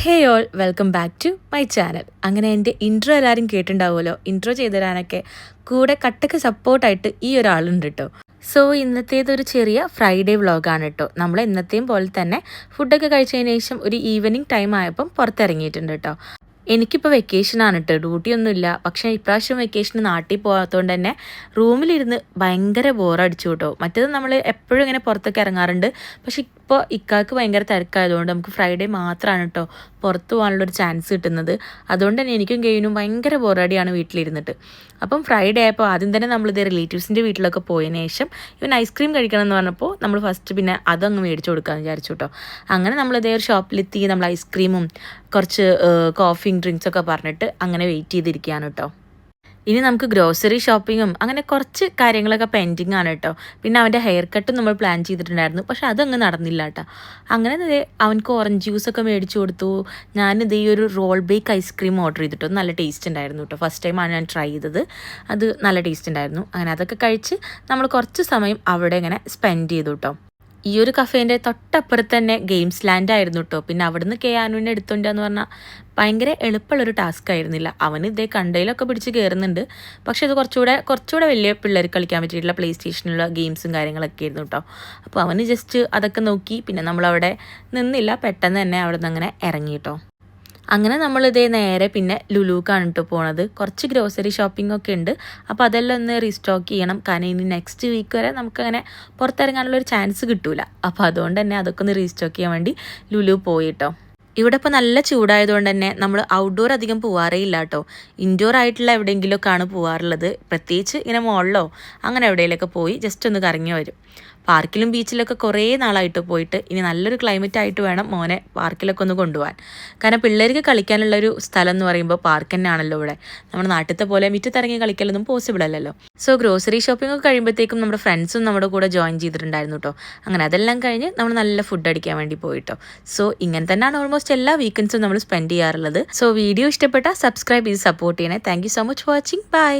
Hey all, welcome back to my channel. അങ്ങനെ എൻ്റെ intro എല്ലാവരും കേട്ടിട്ടുണ്ടാവുമല്ലോ. ഇൻട്രോ ചെയ്തു തരാനൊക്കെ കൂടെ കട്ടക്ക് സപ്പോർട്ടായിട്ട് ഈ ഒരാളുണ്ട് കേട്ടോ. സോ ഇന്നത്തേതൊരു ചെറിയ ഫ്രൈഡേ വ്ളോഗാണ് കേട്ടോ. നമ്മൾ ഇന്നത്തെയും പോലെ തന്നെ ഫുഡൊക്കെ കഴിച്ചതിന് ശേഷം ഒരു ഈവനിങ് ടൈം ആയപ്പം പുറത്തിറങ്ങിയിട്ടുണ്ട് കേട്ടോ. എനിക്കിപ്പോൾ വെക്കേഷനാണ് കേട്ടോ, ഡ്യൂട്ടിയൊന്നുമില്ല. പക്ഷേ ഇപ്രാവശ്യം വെക്കേഷന് നാട്ടിൽ പോകാത്തതുകൊണ്ട് തന്നെ റൂമിലിരുന്ന് ഭയങ്കര ബോറടിച്ചു കേട്ടോ. മറ്റേത് നമ്മൾ എപ്പോഴും ഇങ്ങനെ പുറത്തൊക്കെ ഇറങ്ങാറുണ്ട്. പക്ഷേ ഇപ്പോൾ ഇക്കാക്ക് ഭയങ്കര തിരക്കായതുകൊണ്ട് നമുക്ക് ഫ്രൈഡേ മാത്രമാണ് കേട്ടോ പുറത്ത് പോകാനുള്ളൊരു ചാൻസ് കിട്ടുന്നത്. അതുകൊണ്ട് തന്നെ എനിക്കും ഗെയിനും ഭയങ്കര ബോറടിയാണ് വീട്ടിലിരുന്നിട്ട്. അപ്പം ഫ്രൈഡേ ആയപ്പോൾ ആദ്യം തന്നെ നമ്മളിത് റിലേറ്റീവ്സിൻ്റെ വീട്ടിലൊക്കെ പോയതിന് ശേഷം ഇവൻ ഐസ്ക്രീം കഴിക്കണം എന്ന് പറഞ്ഞപ്പോൾ നമ്മൾ ഫസ്റ്റ് പിന്നെ അതങ്ങ് മേടിച്ചു കൊടുക്കാമെന്ന് വിചാരിച്ചു കേട്ടോ. അങ്ങനെ നമ്മളിതേ ഒരു ഷോപ്പിലെത്തി നമ്മൾ ഐസ്ക്രീമും കുറച്ച് കോഫിയും ഡ്രിങ്ക്സൊക്കെ പറഞ്ഞിട്ട് അങ്ങനെ വെയിറ്റ് ചെയ്തിരിക്കുകയാണ് കേട്ടോ. ഇനി നമുക്ക് ഗ്രോസറി ഷോപ്പിങ്ങും അങ്ങനെ കുറച്ച് കാര്യങ്ങളൊക്കെ പെൻഡിങ് ആണ് കേട്ടോ. പിന്നെ അവൻ്റെ ഹെയർ കട്ടും നമ്മൾ പ്ലാൻ ചെയ്തിട്ടുണ്ടായിരുന്നു, പക്ഷെ അതങ്ങ് നടന്നില്ല കേട്ടോ. അങ്ങനെ അവനക്ക് ഓറഞ്ച് ജ്യൂസൊക്കെ മേടിച്ചു കൊടുത്തു. ഞാനിത് ഈ ഒരു റോൾ ബേക്ക് ഐസ്ക്രീം ഓർഡർ ചെയ്തിട്ട് നല്ല ടേസ്റ്റ് ഉണ്ടായിരുന്നു കേട്ടോ. ഫസ്റ്റ് ടൈമാണ് ഞാൻ ട്രൈ ചെയ്തത്, അത് നല്ല ടേസ്റ്റ് ഉണ്ടായിരുന്നു. അങ്ങനെ അതൊക്കെ കഴിച്ച് നമ്മൾ കുറച്ച് സമയം അവിടെ ഇങ്ങനെ സ്പെൻഡ് ചെയ്തു കേട്ടോ. ഈ ഒരു കഫേൻ്റെ തൊട്ടപ്പുറത്ത് തന്നെ ഗെയിംസ് ലാൻഡ് ആയിരുന്നു കേട്ടോ. പിന്നെ അവിടുന്ന് കേയാനുവിനെ എടുത്തോണ്ടെന്ന് പറഞ്ഞാൽ ഭയങ്കര എളുപ്പമുള്ളൊരു ടാസ്ക് ആയിരുന്നില്ല. അവന് ഇതേ കണ്ടയിലൊക്കെ പിടിച്ച് കയറുന്നുണ്ട്. പക്ഷേ ഇത് കുറച്ചുകൂടെ വലിയ പിള്ളേർ കളിക്കാൻ പറ്റിയിട്ടുള്ള പ്ലേ സ്റ്റേഷനിലുള്ള ഗെയിംസും കാര്യങ്ങളൊക്കെ ആയിരുന്നു കേട്ടോ. അപ്പോൾ അവന് ജസ്റ്റ് അതൊക്കെ നോക്കി. പിന്നെ നമ്മളവിടെ നിന്നില്ല, പെട്ടെന്ന് തന്നെ അവിടെ നിന്ന് അങ്ങനെ ഇറങ്ങി കേട്ടോ. അങ്ങനെ നമ്മളിതേ നേരെ പിന്നെ ലുലുക്കാണ് കേട്ടോ പോണത്. കുറച്ച് ഗ്രോസറി ഷോപ്പിംഗ് ഒക്കെ ഉണ്ട്. അപ്പോൾ അതെല്ലാം ഒന്ന് റീസ്റ്റോക്ക് ചെയ്യണം. കാരണം ഇനി നെക്സ്റ്റ് വീക്ക് വരെ നമുക്കങ്ങനെ പുറത്തിറങ്ങാനുള്ളൊരു ചാൻസ് കിട്ടൂല. അപ്പോൾ അതുകൊണ്ട് തന്നെ അതൊക്കെ ഒന്ന് റീസ്റ്റോക്ക് ചെയ്യാൻ വേണ്ടി ലുലു പോയി കേട്ടോ. ഇവിടെ ഇപ്പോൾ നല്ല ചൂടായതുകൊണ്ട് തന്നെ നമ്മൾ ഔട്ട്ഡോർ അധികം പോവാറേ ഇല്ല കേട്ടോ. ഇൻഡോർ ആയിട്ടുള്ള എവിടെയെങ്കിലുമൊക്കെയാണ് പോവാറുള്ളത്. പ്രത്യേകിച്ച് ഇങ്ങനെ മോളിലോ അങ്ങനെ എവിടെയെങ്കിലുമൊക്കെ പോയി ജസ്റ്റ് ഒന്ന് കറങ്ങി വരും. പാർക്കിലും ബീച്ചിലൊക്കെ കുറേ നാളായിട്ട് പോയിട്ട് ഇനി നല്ലൊരു ക്ലൈമറ്റ് ആയിട്ട് വേണം മോനെ പാർക്കിലൊക്കെ ഒന്ന് കൊണ്ടുപോകാൻ. കാരണം പിള്ളേർക്ക് കളിക്കാനുള്ളൊരു സ്ഥലം എന്ന് പറയുമ്പോൾ പാർക്ക് തന്നെയാണല്ലോ ഇവിടെ. നമ്മുടെ നാട്ടിലത്തെ പോലെ മുറ്റത്തിറങ്ങി കളിക്കലൊന്നും പോസിബിൾ അല്ലല്ലോ. സോ ഗ്രോസറി ഷോപ്പിംഗ് ഒക്കെ കഴിയുമ്പോഴത്തേക്കും നമ്മുടെ ഫ്രണ്ട്സും നമ്മുടെ കൂടെ ജോയിൻ ചെയ്തിട്ടുണ്ടായിരുന്നു കേട്ടോ. അങ്ങനെ അതെല്ലാം കഴിഞ്ഞ് നമ്മൾ നല്ല ഫുഡ് അടിക്കാൻ വേണ്ടി പോയിട്ടോ. സോ ഇങ്ങനെ തന്നെയാണ് ഓൾമോസ്റ്റ് എല്ലാ വീക്കെൻഡ്സും നമ്മൾ സ്പെൻഡ് ചെയ്യാറുള്ളത്. സോ വീഡിയോ ഇഷ്ടപ്പെട്ടാൽ സബ്സ്ക്രൈബ് ചെയ്ത് സപ്പോർട്ട് ചെയ്യണേ. Thank you so much for watching. By.